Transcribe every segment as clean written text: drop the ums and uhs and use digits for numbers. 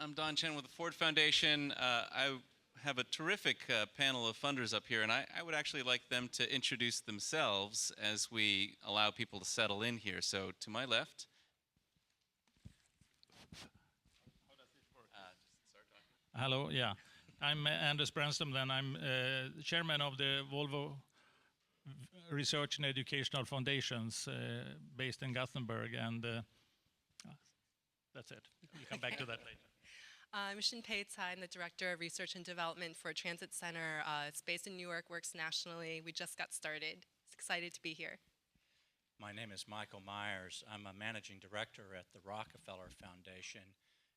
I'm Don Chen with the Ford Foundation. I have a terrific panel of funders up here, and I would actually like them to introduce themselves as we allow people to settle in here. So to my left. How does this work? Just start talking. Hello, yeah. I'm Anders Brännström, then I'm chairman of the Volvo Research and Educational Foundations based in Gothenburg, and that's it. We'll come back to that later. I'm Shinpei Tsai. I'm the Director of Research and Development for Transit Center. It's based in New York, works nationally. We just got started. It's excited to be here. My name is Michael Myers. I'm a Managing Director at the Rockefeller Foundation,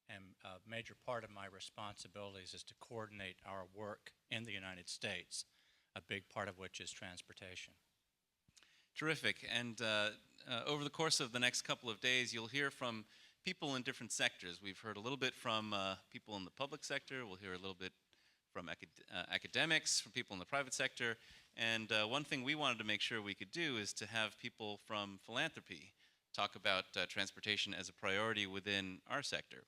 and a major part of my responsibilities is to coordinate our work in the United States, a big part of which is transportation. Terrific. And over the course of the next couple of days, you'll hear from people in different sectors. We've heard a little bit from people in the public sector. We'll hear a little bit from academics, from people in the private sector. And one thing we wanted to make sure we could do is to have people from philanthropy talk about transportation as a priority within our sector.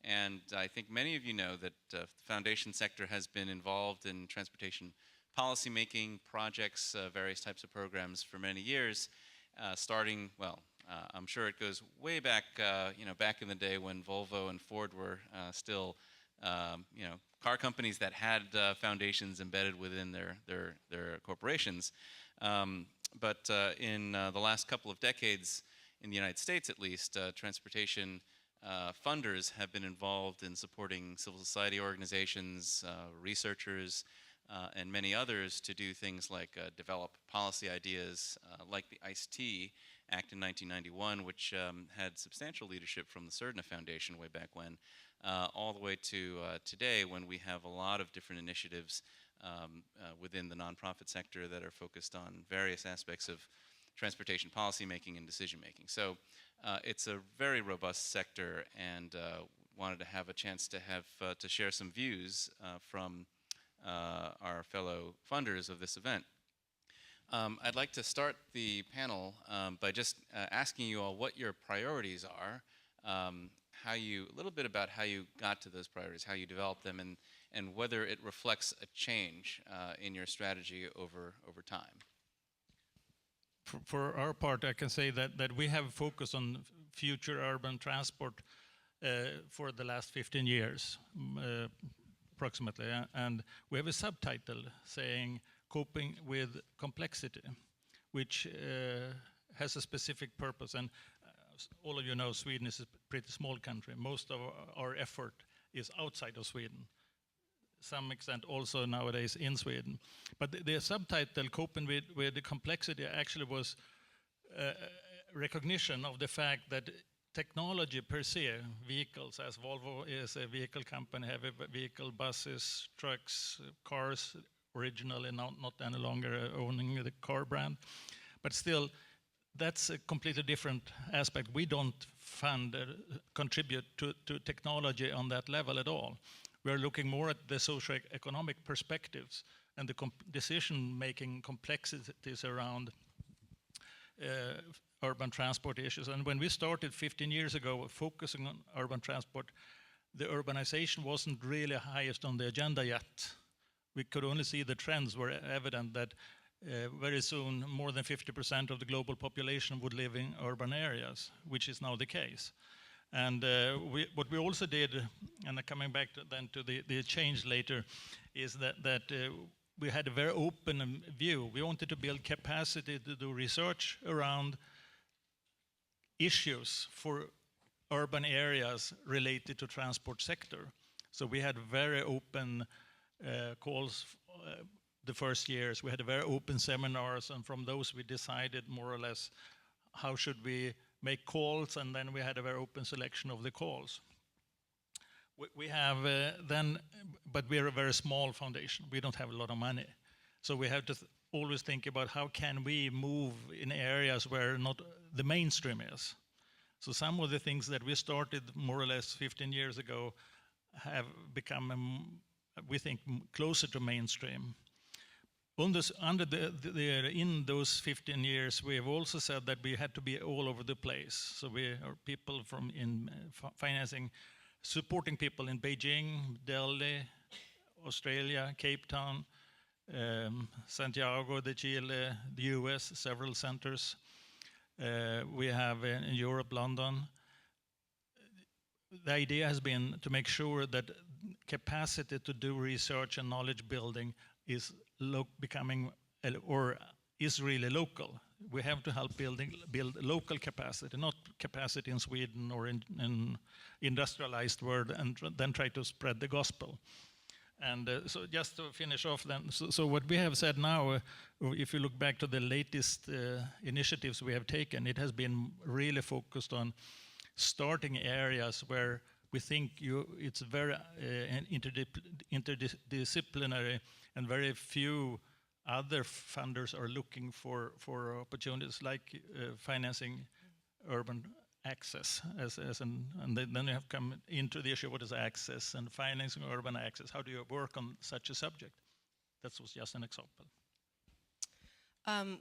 And I think many of you know that the foundation sector has been involved in transportation policymaking projects, various types of programs for many years, starting, well, I'm sure it goes way back, back in the day when Volvo and Ford were still, car companies that had foundations embedded within their corporations. But in the last couple of decades, in the United States at least, transportation funders have been involved in supporting civil society organizations, researchers, and many others to do things like develop policy ideas like the ICE-T Act in 1991, which had substantial leadership from the Surdna Foundation way back when, all the way to today when we have a lot of different initiatives within the nonprofit sector that are focused on various aspects of transportation policy making and decision making. So it's a very robust sector, and wanted to have a chance to share some views from our fellow funders of this event. I'd like to start the panel by just asking you all what your priorities are, a little bit about how you got to those priorities, how you developed them, and whether it reflects a change in your strategy over time. For our part, I can say that we have focused on future urban transport for the last 15 years, approximately, and we have a subtitle saying coping with complexity, which has a specific purpose. And all of you know Sweden is a pretty small country. Most of our effort is outside of Sweden, some extent also nowadays in Sweden. But the subtitle, Coping with the Complexity, actually was recognition of the fact that technology per se, vehicles, as Volvo is a vehicle company, heavy vehicle, buses, trucks, cars, originally not any longer owning the car brand. But still, that's a completely different aspect. We don't contribute to technology on that level at all. We're looking more at the socio-economic perspectives and the decision-making complexities around urban transport issues. And when we started 15 years ago focusing on urban transport, the urbanization wasn't really highest on the agenda yet. We could only see the trends were evident that very soon more than 50% of the global population would live in urban areas, which is now the case. And what we also did, and coming back to the change later, is that we had a very open view. We wanted to build capacity to do research around issues for urban areas related to transport sector. So we had very open calls the first years. We had very open seminars, and from those we decided more or less how should we make calls, and then we had a very open selection of the calls. We have but we're a very small foundation. We don't have a lot of money. So we have to always think about how can we move in areas where not the mainstream is. So some of the things that we started more or less 15 years ago have become, we think, closer to mainstream. In those 15 years, we have also said that we had to be all over the place. So we are people in financing supporting people in Beijing, Delhi, Australia, Cape Town, Santiago de Chile, the US, several centers. We have in Europe, London. The idea has been to make sure that capacity to do research and knowledge building is becoming or is really local. We have to help build local capacity, not capacity in Sweden or in industrialized world, and then try to spread the gospel. And so just to finish off then, so what we have said now, if you look back to the latest initiatives we have taken, it has been really focused on starting areas where we think it's very interdisciplinary, and very few other funders are looking for opportunities like financing urban access and then you have come into the issue of what is access and financing urban access. How do you work on such a subject? That was just an example.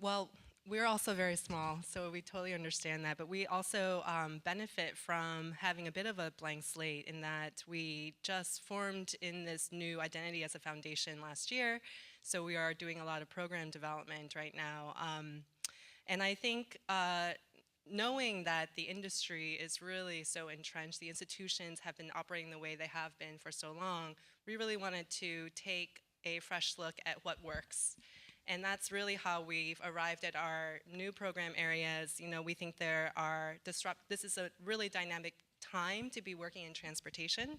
Well, we're also very small, so we totally understand that, but we also benefit from having a bit of a blank slate in that we just formed in this new identity as a foundation last year, so we are doing a lot of program development right now. And I think knowing that the industry is really so entrenched, the institutions have been operating the way they have been for so long, we really wanted to take a fresh look at what works. And that's really how we've arrived at our new program areas. You know, we think this is a really dynamic time to be working in transportation.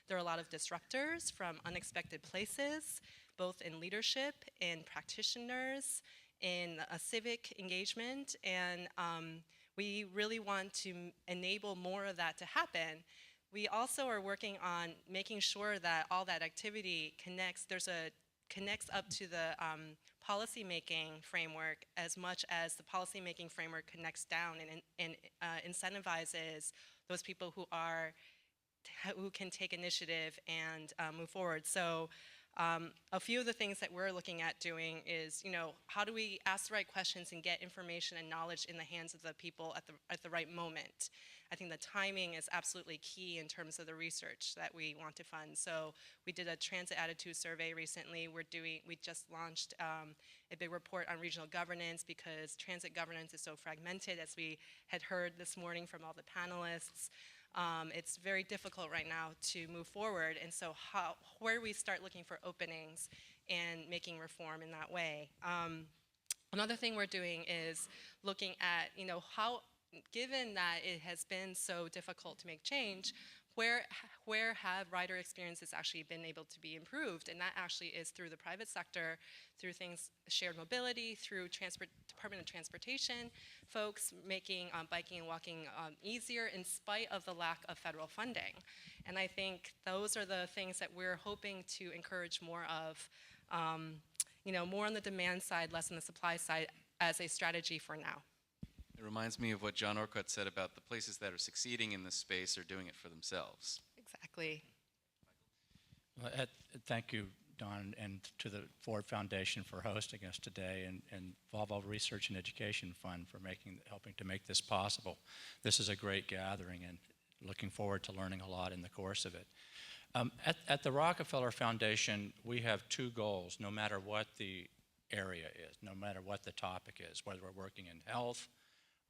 There are a lot of disruptors from unexpected places, both in leadership, in practitioners, in civic engagement, and we really want to enable more of that to happen. We also are working on making sure that all that activity connects up to the policymaking framework as much as the policymaking framework connects down and incentivizes those people who can take initiative and move forward. So a few of the things that we're looking at doing is, you know, how do we ask the right questions and get information and knowledge in the hands of the people at the right moment? I think the timing is absolutely key in terms of the research that we want to fund. So we did a transit attitude survey recently. We just launched a big report on regional governance because transit governance is so fragmented, as we had heard this morning from all the panelists. It's very difficult right now to move forward, and so where we start looking for openings and making reform in that way. Another thing we're doing is looking at, you know, given that it has been so difficult to make change, where have rider experiences actually been able to be improved? And that actually is through the private sector, through things, shared mobility, through Department of Transportation, folks making biking and walking easier in spite of the lack of federal funding. And I think those are the things that we're hoping to encourage more of, you know, more on the demand side, less on the supply side as a strategy for now. It reminds me of what John Orcutt said about the places that are succeeding in this space are doing it for themselves. Exactly. Well, thank you, Don, and to the Ford Foundation for hosting us today, and Volvo Research and Education Fund for helping to make this possible. This is a great gathering, and looking forward to learning a lot in the course of it. At the Rockefeller Foundation, we have two goals, no matter what the area is, no matter what the topic is, whether we're working in health,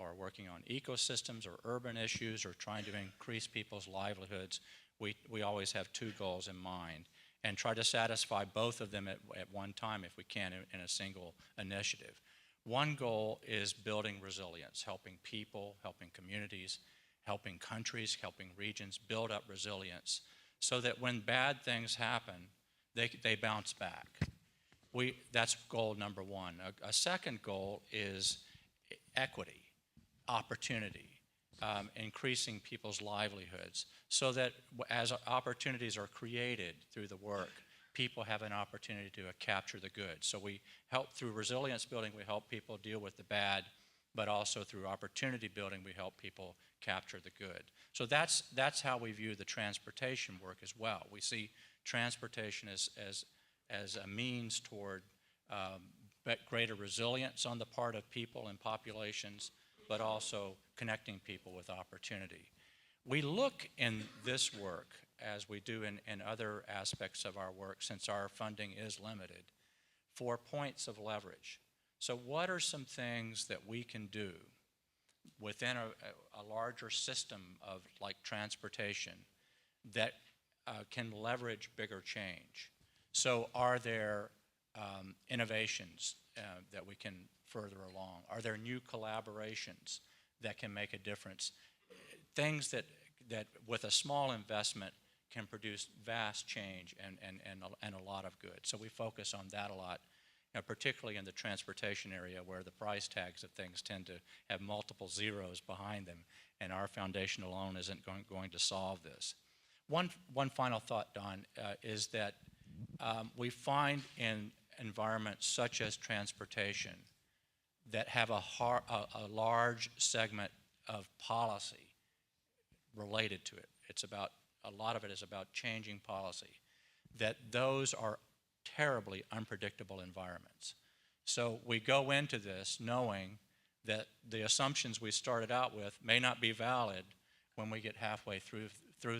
or working on ecosystems or urban issues or trying to increase people's livelihoods, we always have two goals in mind and try to satisfy both of them at one time if we can in a single initiative. One goal is building resilience, helping people, helping communities, helping countries, helping regions build up resilience so that when bad things happen, they bounce back. That's goal number one. A second goal is equity, opportunity, increasing people's livelihoods so that as opportunities are created through the work, people have an opportunity to capture the good. So we help through resilience building, we help people deal with the bad, but also through opportunity building, we help people capture the good. So that's how we view the transportation work as well. We see transportation as a means toward greater resilience on the part of people and populations, but also connecting people with opportunity. We look in this work as we do in other aspects of our work, since our funding is limited, for points of leverage. So what are some things that we can do within a larger system of like transportation that can leverage bigger change? So are there innovations that we can further along? Are there new collaborations that can make a difference? Things that with a small investment can produce vast change and a lot of good. So we focus on that a lot, particularly in the transportation area where the price tags of things tend to have multiple zeros behind them, and our foundation alone isn't going to solve this. One final thought, Don, is that we find in environments such as transportation that have a large segment of policy related to it. It's about, a lot of it is about changing policy, that those are terribly unpredictable environments. So we go into this knowing that the assumptions we started out with may not be valid when we get halfway through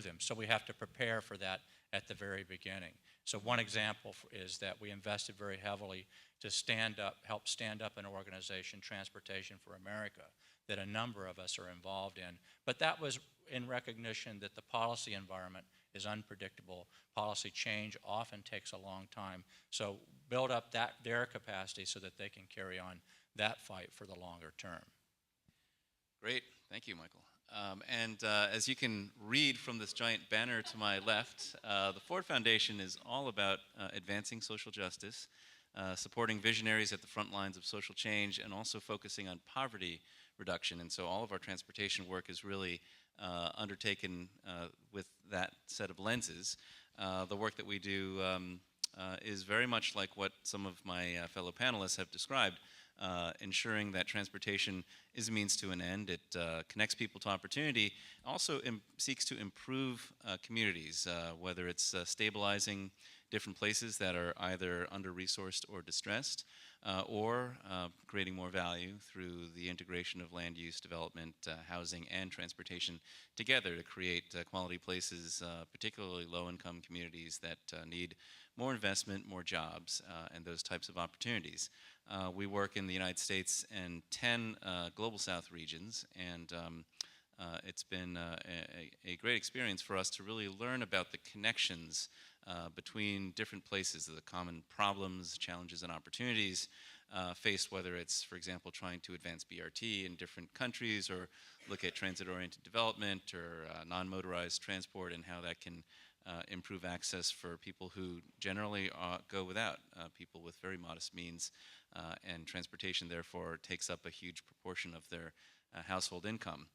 them. So we have to prepare for that at the very beginning. So one example is that we invested very heavily to help stand up an organization, Transportation for America, that a number of us are involved in. But that was in recognition that the policy environment is unpredictable. Policy change often takes a long time. So build up their capacity so that they can carry on that fight for the longer term. Great, thank you, Michael. As you can read from this giant banner to my left, the Ford Foundation is all about advancing social justice, supporting visionaries at the front lines of social change, and also focusing on poverty reduction. And so all of our transportation work is really undertaken with that set of lenses. The work that we do is very much like what some of my fellow panelists have described, ensuring that transportation is a means to an end. It connects people to opportunity, also seeks to improve communities, whether it's stabilizing different places that are either under-resourced or distressed, or creating more value through the integration of land use, development, housing, and transportation together to create quality places, particularly low-income communities that need more investment, more jobs, and those types of opportunities. We work in the United States and 10 Global South regions, and it's been a great experience for us to really learn about the connections between different places, the common problems, challenges, and opportunities faced, whether it's, for example, trying to advance BRT in different countries, or look at transit-oriented development, or non-motorized transport and how that can improve access for people who generally go without, people with very modest means, and transportation therefore takes up a huge proportion of their household income.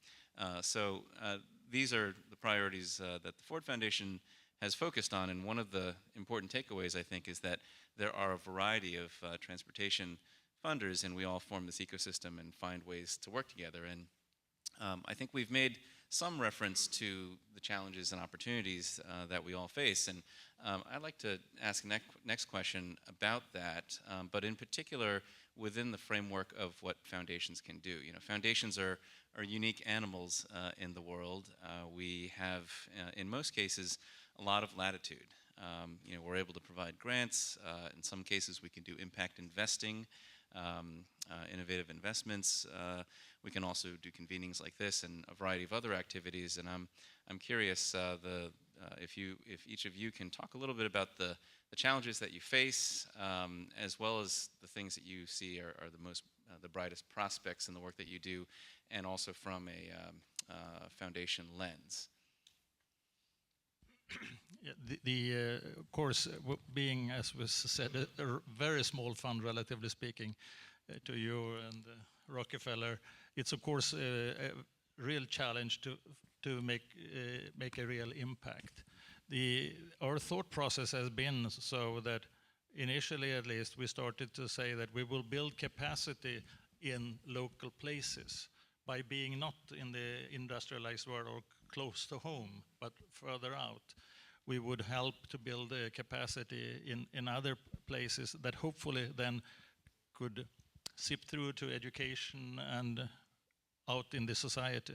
So these are the priorities that the Ford Foundation has focused on, and one of the important takeaways, I think, is that there are a variety of transportation funders, and we all form this ecosystem and find ways to work together. And I think we've made some reference to the challenges and opportunities that we all face, and I'd like to ask next question about that, but in particular within the framework of what foundations can do. You know, foundations are unique animals in the world. We have, in most cases, a lot of latitude. You know, we're able to provide grants. In some cases, we can do impact investing, innovative investments. We can also do convenings like this and a variety of other activities. And I'm curious if each of you can talk a little bit about the challenges that you face, as well as the things that you see are the brightest prospects in the work that you do, and also from a foundation lens. Yeah, of course, being, as was said, a very small fund, relatively speaking, to you and Rockefeller, it's of course a real challenge to make a real impact. Our thought process has been so that initially, at least, we started to say that we will build capacity in local places by being not in the industrialized world or close to home, but further out. We would help to build a capacity in other places that hopefully then could seep through to education and out in the society.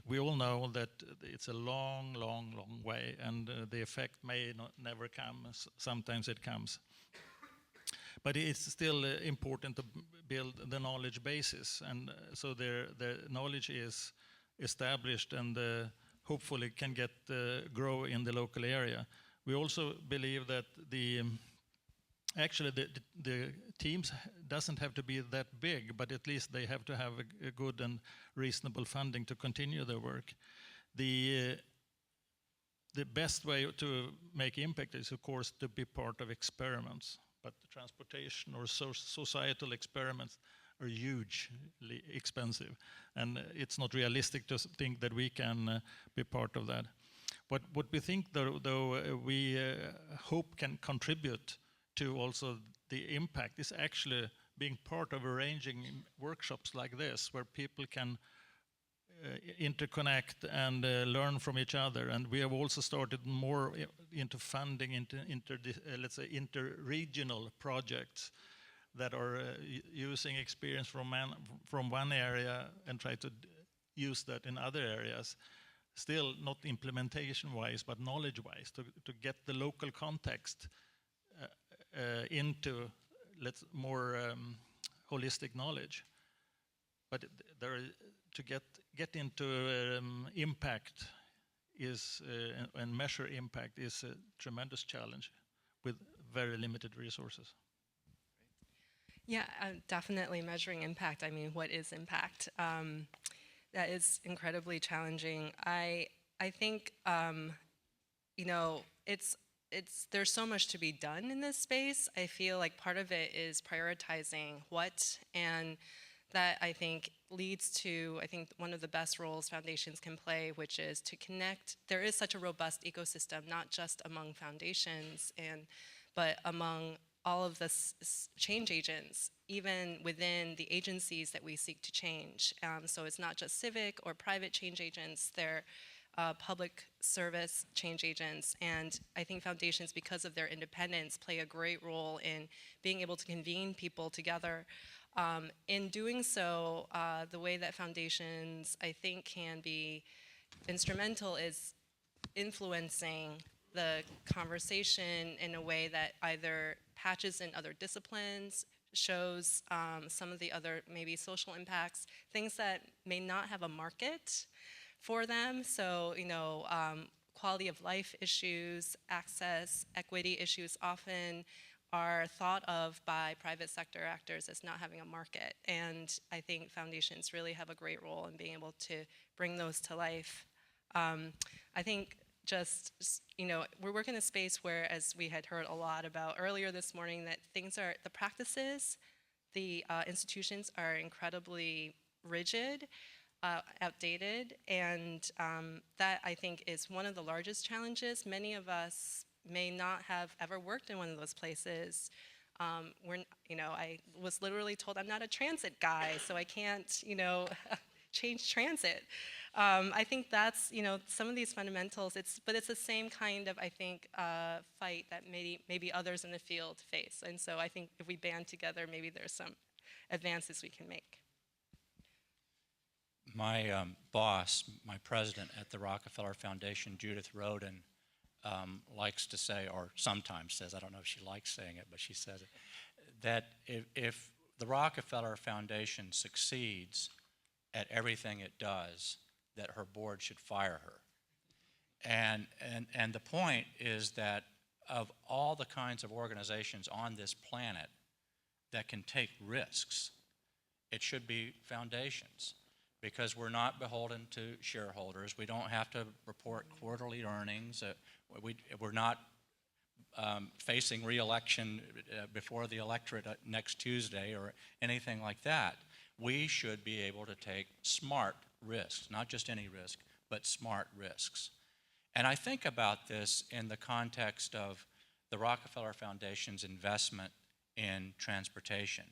we all know that it's a long, long, long way, and the effect may not, never come. Sometimes it comes. But it's still important to build the knowledge basis, and so the knowledge is established and hopefully can get grow in the local area. We also believe that actually the teams doesn't have to be that big, but at least they have to have a good and reasonable funding to continue their work. The best way to make impact is, of course, to be part of experiments. But transportation or societal experiments are hugely expensive, and it's not realistic to think that we can be part of that. What we think, though we hope can contribute to also the impact is actually being part of arranging workshops like this, where people can interconnect and learn from each other. And we have also started more into funding let's say inter-regional projects that are using experience from one area and try to use that in other areas. Still not implementation-wise, but knowledge-wise, to get the local context into more holistic knowledge. But to get into impact is and measure impact is a tremendous challenge with very limited resources. Yeah, definitely measuring impact. I mean, what is impact? That is incredibly challenging. I think you know, there's so much to be done in this space. I feel like part of it is prioritizing what, and that I think leads to, I think, one of the best roles foundations can play, which is to connect. There is such a robust ecosystem, not just among foundations, but among all of the change agents, even within the agencies that we seek to change. So it's not just civic or private change agents, they're public service change agents. And I think foundations, because of their independence, play a great role in being able to convene people together. In doing so, the way that foundations, I think, can be instrumental is influencing the conversation in a way that either patches in other disciplines, shows some of the other maybe social impacts, things that may not have a market for them. So, you know, quality of life issues, access, equity issues often are thought of by private sector actors as not having a market. And I think foundations really have a great role in being able to bring those to life. I think just, you know, we're working in a space where, as we had heard a lot about earlier this morning, that the practices, the institutions are incredibly rigid, outdated, and that, I think, is one of the largest challenges. Many of us may not have ever worked in one of those places. You know, I was literally told I'm not a transit guy, so I can't, you know, change transit. I think that's, you know, some of these fundamentals. But it's the same kind of, I think, fight that maybe others in the field face. And so I think if we band together, maybe there's some advances we can make. My boss, my president at the Rockefeller Foundation, Judith Roden, likes to say, or sometimes says, I don't know if she likes saying it, but she says it, that if the Rockefeller Foundation succeeds at everything it does, that her board should fire her. And the point is that of all the kinds of organizations on this planet that can take risks, it should be foundations, because we're not beholden to shareholders. We don't have to report quarterly earnings. We're not facing re-election before the electorate next Tuesday or anything like that. We should be able to take smart risks, not just any risk, but smart risks. And I think about this in the context of the Rockefeller Foundation's investment in transportation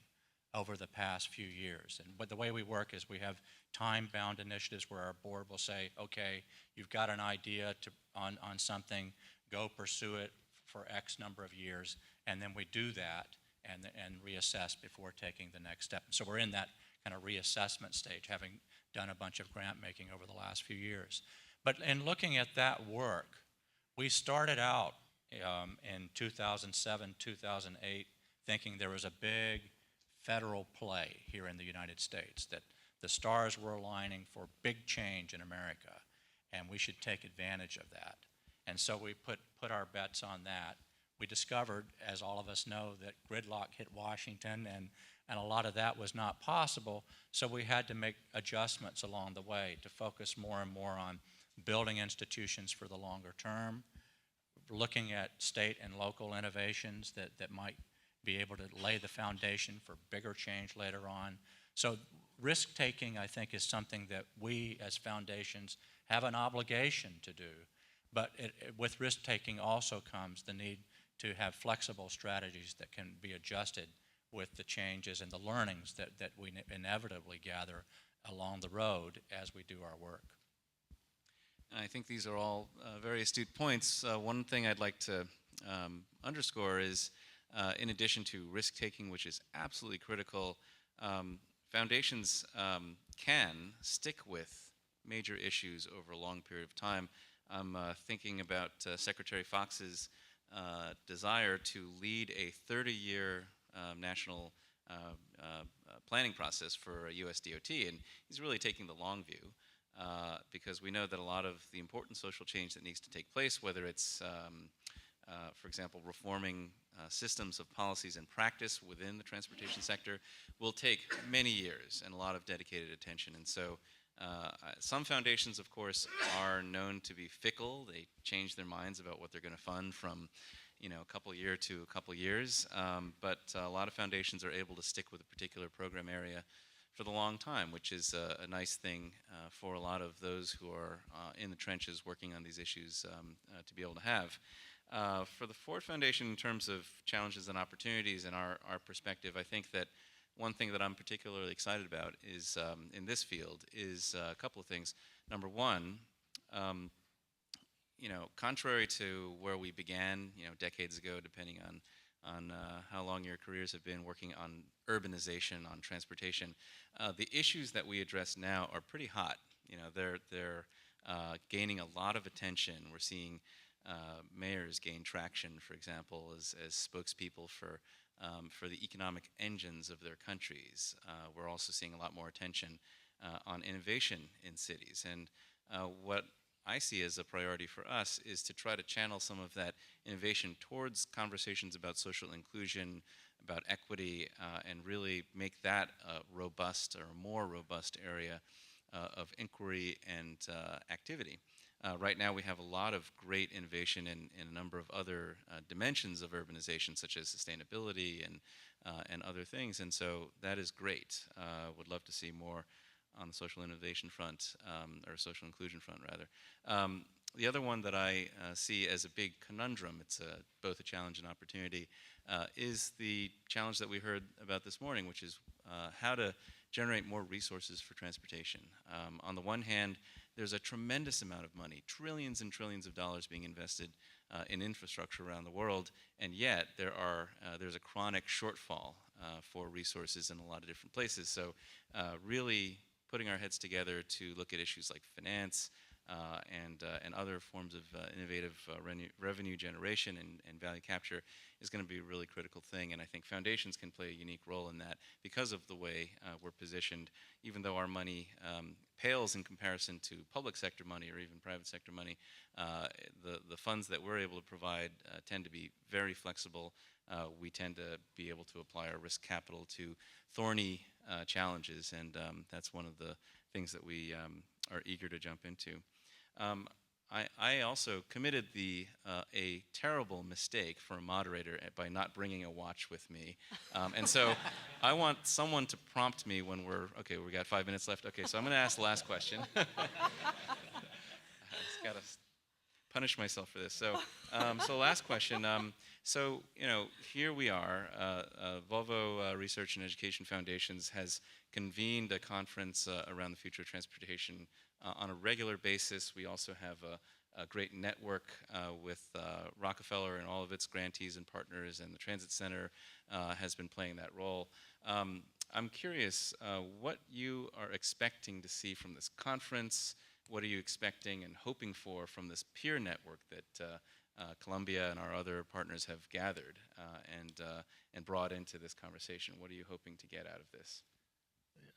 over the past few years. But the way we work is we have time-bound initiatives where our board will say, okay, you've got an idea on something, go pursue it for X number of years, and then we do that and reassess before taking the next step. So we're in that kind of reassessment stage, having done a bunch of grant making over the last few years. But in looking at that work, we started out in 2007, 2008, thinking there was a big federal play here in the United States, that the stars were aligning for big change in America, and we should take advantage of that. And so we put our bets on that. We discovered, as all of us know, that gridlock hit Washington, and a lot of that was not possible, so we had to make adjustments along the way to focus more and more on building institutions for the longer term, looking at state and local innovations that might be able to lay the foundation for bigger change later on. So risk-taking, I think, is something that we as foundations have an obligation to do. But with risk-taking also comes the need to have flexible strategies that can be adjusted with the changes and the learnings that we inevitably gather along the road as we do our work. I think these are all very astute points. One thing I'd like to underscore is, in addition to risk-taking, which is absolutely critical, foundations can stick with major issues over a long period of time. I'm thinking about Secretary Fox's desire to lead a 30-year national planning process for US DOT, and he's really taking the long view. Because we know that a lot of the important social change that needs to take place, whether it's, for example, reforming systems of policies and practice within the transportation sector, will take many years and a lot of dedicated attention. And so some foundations, of course, are known to be fickle. They change their minds about what they're going to fund from a couple year to a couple years. But a lot of foundations are able to stick with a particular program area for the long time, which is a nice thing for a lot of those who are in the trenches working on these issues to be able to have. For the Ford Foundation, in terms of challenges and opportunities and our perspective, I think that one thing that I'm particularly excited about is in this field is a couple of things. Number one, contrary to where we began, decades ago, depending on how long your careers have been working on urbanization, on transportation, the issues that we address now are pretty hot. They're gaining a lot of attention. We're seeing mayors gain traction, for example, as spokespeople for the economic engines of their countries. We're also seeing a lot more attention on innovation in cities. And what I see as a priority for us is to try to channel some of that innovation towards conversations about social inclusion, about equity, and really make that a robust or more robust area of inquiry and activity. Right now we have a lot of great innovation in a number of other dimensions of urbanization, such as sustainability and other things, and so that is great. Would love to see more on the social innovation front, or social inclusion front, rather. The other one that I see as a big conundrum, it's both a challenge and opportunity, is the challenge that we heard about this morning, which is how to generate more resources for transportation. On the one hand, there's a tremendous amount of money, trillions and trillions of dollars being invested in infrastructure around the world, and yet there's a chronic shortfall for resources in a lot of different places. So really putting our heads together to look at issues like finance and other forms of innovative revenue generation and value capture is going to be a really critical thing. And I think foundations can play a unique role in that because of the way we're positioned. Even though our money pales in comparison to public sector money or even private sector money, the funds that we're able to provide tend to be very flexible. We tend to be able to apply our risk capital to thorny challenges, and that's one of the things that we are eager to jump into. I also committed a terrible mistake for a moderator by not bringing a watch with me. And so I want someone to prompt me when we got 5 minutes left. Okay, so I'm going to ask the last question. I just got to punish myself for this. So last question. Here we are. Volvo Research and Education Foundations has convened a conference around the future of transportation on a regular basis. We also have a great network with Rockefeller and all of its grantees and partners, and the Transit Center has been playing that role. I'm curious what you are expecting to see from this conference. What are you expecting and hoping for from this peer network that Columbia and our other partners have gathered and brought into this conversation? What are you hoping to get out of this?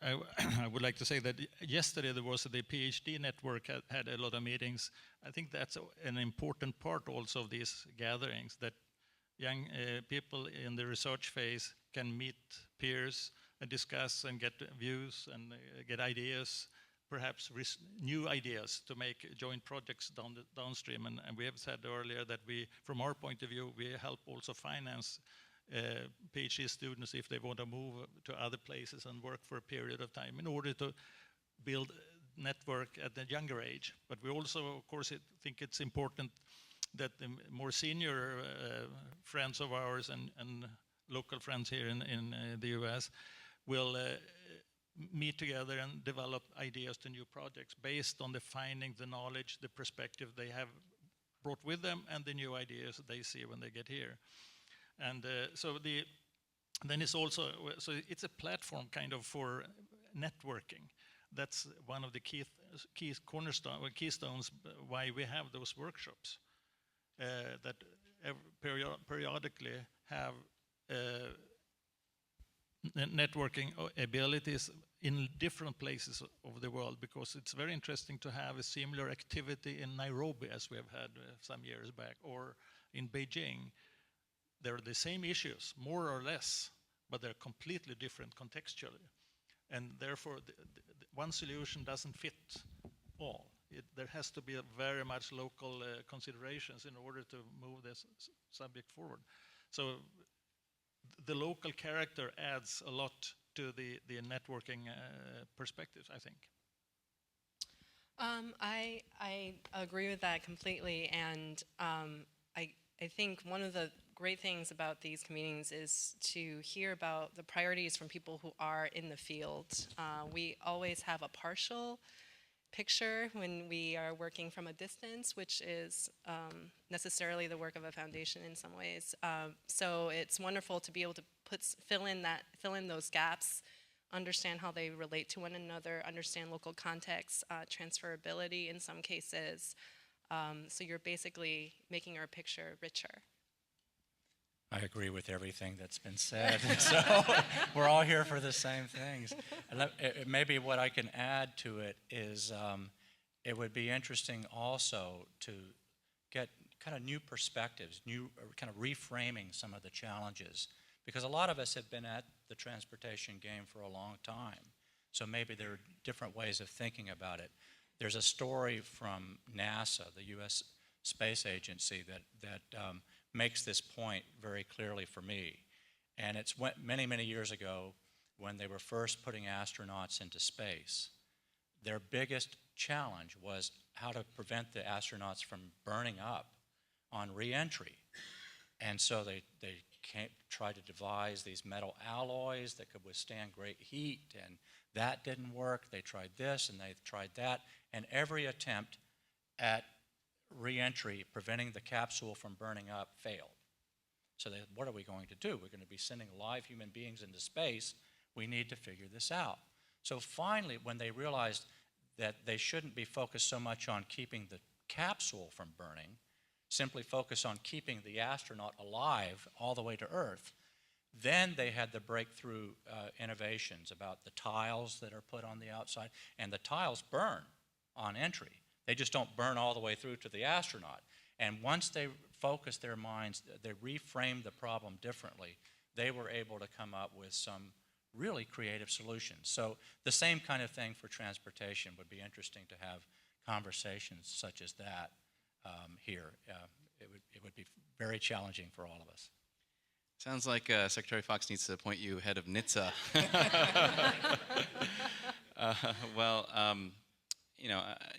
I would like to say that yesterday there was the PhD network had a lot of meetings. I think that's an important part also of these gatherings, that young people in the research phase can meet peers and discuss and get views and get ideas, perhaps new ideas to make joint projects downstream. And we have said earlier that we, from our point of view, we help also finance PhD students if they want to move to other places and work for a period of time in order to build network at a younger age. But we also, of course, think it's important that the more senior friends of ours and local friends here in the US will meet together and develop ideas to new projects based on the findings, the knowledge, the perspective they have brought with them, and the new ideas they see when they get here. And then it's also, so it's a platform kind of for networking. That's one of the keystones why we have those workshops that periodically have networking abilities in different places of the world, because it's very interesting to have a similar activity in Nairobi as we have had some years back, or in Beijing. They're the same issues, more or less, but they're completely different contextually. And therefore, one solution doesn't fit all. There has to be a very much local considerations in order to move this subject forward. So the local character adds a lot to the networking perspectives, I think. I agree with that completely, and I think one of the great things about these meetings is to hear about the priorities from people who are in the field. We always have a partial picture when we are working from a distance, which is necessarily the work of a foundation in some ways. So it's wonderful to be able to fill in those gaps, understand how they relate to one another, understand local context, transferability in some cases. So you're basically making our picture richer. I agree with everything that's been said. So we're all here for the same things. And maybe what I can add to it is it would be interesting also to get kind of new perspectives, kind of reframing some of the challenges. Because a lot of us have been at the transportation game for a long time. So maybe there are different ways of thinking about it. There's a story from NASA, the U.S. Space Agency, that makes this point very clearly for me. And it's many, many years ago when they were first putting astronauts into space. Their biggest challenge was how to prevent the astronauts from burning up on re-entry. And so they tried to devise these metal alloys that could withstand great heat, and that didn't work. They tried this and they tried that, and every attempt at re-entry, preventing the capsule from burning up, failed. So what are we going to do? We're going to be sending live human beings into space. We need to figure this out. So finally, when they realized that they shouldn't be focused so much on keeping the capsule from burning, simply focus on keeping the astronaut alive all the way to Earth, then they had the breakthrough innovations about the tiles that are put on the outside, and the tiles burn on entry. They just don't burn all the way through to the astronaut. And once they focused their minds, they reframed the problem differently, they were able to come up with some really creative solutions. So the same kind of thing for transportation. Would be interesting to have conversations such as that here. It would be very challenging for all of us. Sounds like Secretary Fox needs to appoint you head of NHTSA.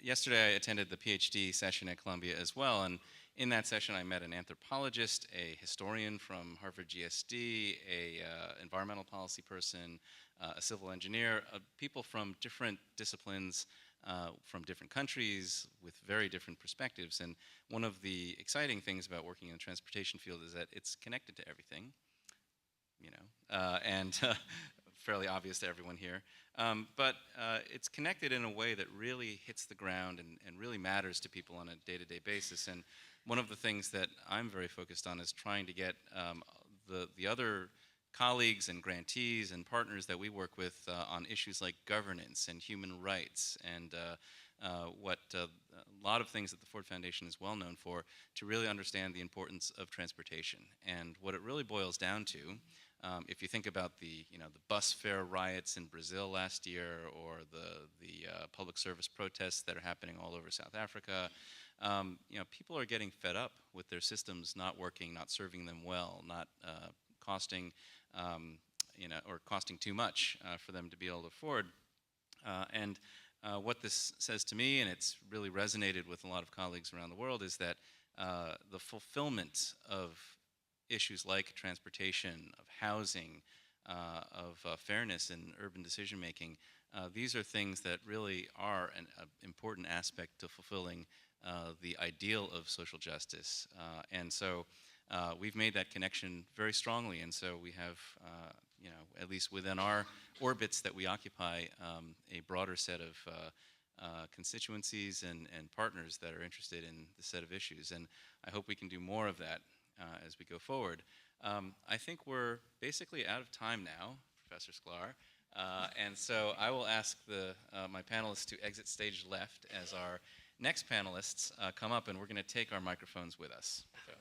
Yesterday I attended the PhD session at Columbia as well, and in that session I met an anthropologist, a historian from Harvard GSD, a environmental policy person, a civil engineer, people from different disciplines, from different countries with very different perspectives. And one of the exciting things about working in the transportation field is that it's connected to everything, fairly obvious to everyone here. But it's connected in a way that really hits the ground and really matters to people on a day-to-day basis. And one of the things that I'm very focused on is trying to get the other colleagues and grantees and partners that we work with on issues like governance and human rights and what a lot of things that the Ford Foundation is well known for, to really understand the importance of transportation. And what it really boils down to, if you think about the bus fare riots in Brazil last year, or the public service protests that are happening all over South Africa, people are getting fed up with their systems not working, not serving them well, not costing, or costing too much for them to be able to afford. And what this says to me, and it's really resonated with a lot of colleagues around the world, is that the fulfillment of issues like transportation, of housing, of fairness in urban decision making, these are things that really are an important aspect to fulfilling the ideal of social justice. And so we've made that connection very strongly, and so we have, at least within our orbits that we occupy, a broader set of constituencies and partners that are interested in this set of issues. And I hope we can do more of that as we go forward. I think we're basically out of time now, Professor Sklar. And so I will ask my panelists to exit stage left as our next panelists come up, and we're going to take our microphones with us. So.